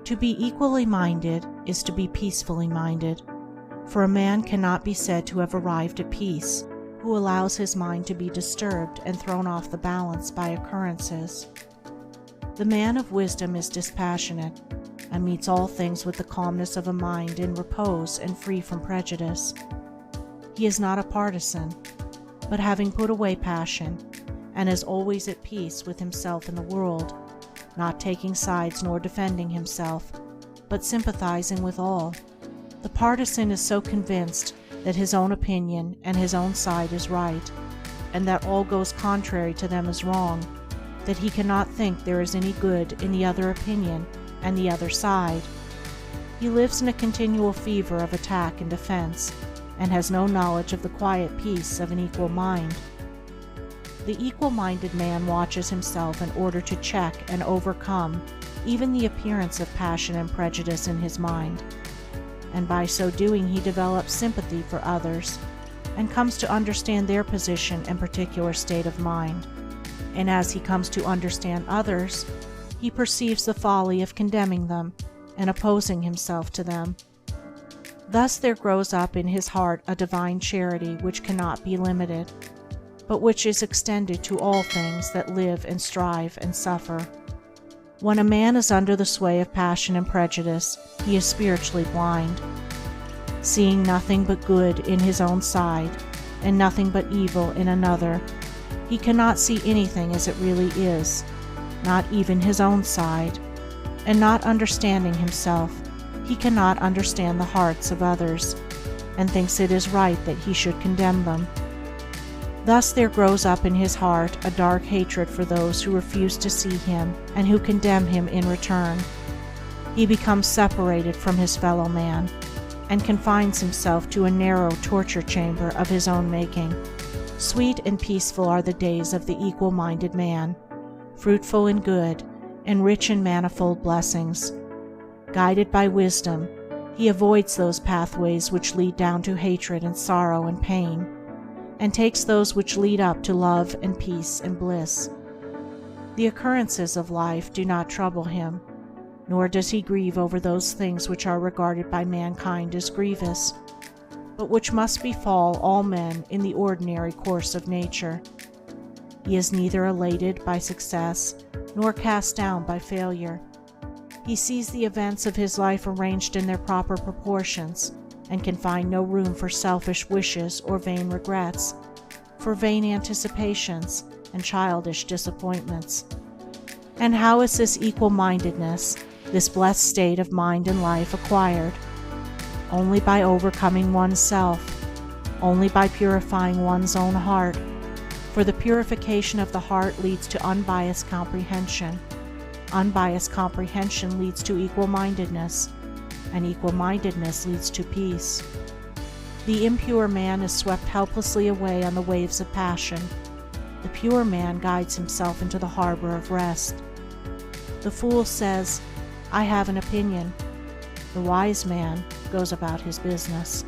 To be equally minded is to be peacefully minded, for a man cannot be said to have arrived at peace who allows his mind to be disturbed and thrown off the balance by occurrences. The man of wisdom is dispassionate, and meets all things with the calmness of a mind in repose and free from prejudice. He is not a partisan, but having put away passion, and is always at peace with himself and the world, not taking sides nor defending himself, but sympathizing with all. The partisan is so convinced that his own opinion and his own side is right, and that all goes contrary to them is wrong, that he cannot think there is any good in the other opinion and the other side. He lives in a continual fever of attack and defense, and has no knowledge of the quiet peace of an equal mind. The equal-minded man watches himself in order to check and overcome even the appearance of passion and prejudice in his mind, and by so doing he develops sympathy for others, and comes to understand their position and particular state of mind. And as he comes to understand others, he perceives the folly of condemning them and opposing himself to them. Thus there grows up in his heart a divine charity which cannot be limited, but which is extended to all things that live and strive and suffer. When a man is under the sway of passion and prejudice, he is spiritually blind. Seeing nothing but good in his own side, and nothing but evil in another, he cannot see anything as it really is, not even his own side, and not understanding himself, he cannot understand the hearts of others, and thinks it is right that he should condemn them. Thus there grows up in his heart a dark hatred for those who refuse to see him and who condemn him in return. He becomes separated from his fellow man, and confines himself to a narrow torture chamber of his own making. Sweet and peaceful are the days of the equal-minded man, fruitful in good, and rich in manifold blessings. Guided by wisdom, he avoids those pathways which lead down to hatred and sorrow and pain, and takes those which lead up to love and peace and bliss. The occurrences of life do not trouble him, nor does he grieve over those things which are regarded by mankind as grievous, but which must befall all men in the ordinary course of nature. He is neither elated by success nor cast down by failure. He sees the events of his life arranged in their proper proportions, and can find no room for selfish wishes or vain regrets, for vain anticipations and childish disappointments. And how is this equal-mindedness, this blessed state of mind and life, acquired? Only by overcoming oneself, only by purifying one's own heart, for the purification of the heart leads to unbiased comprehension. Unbiased comprehension leads to equal-mindedness, and equal-mindedness leads to peace. The impure man is swept helplessly away on the waves of passion. The pure man guides himself into the harbor of rest. The fool says, "I have an opinion." The wise man goes about his business.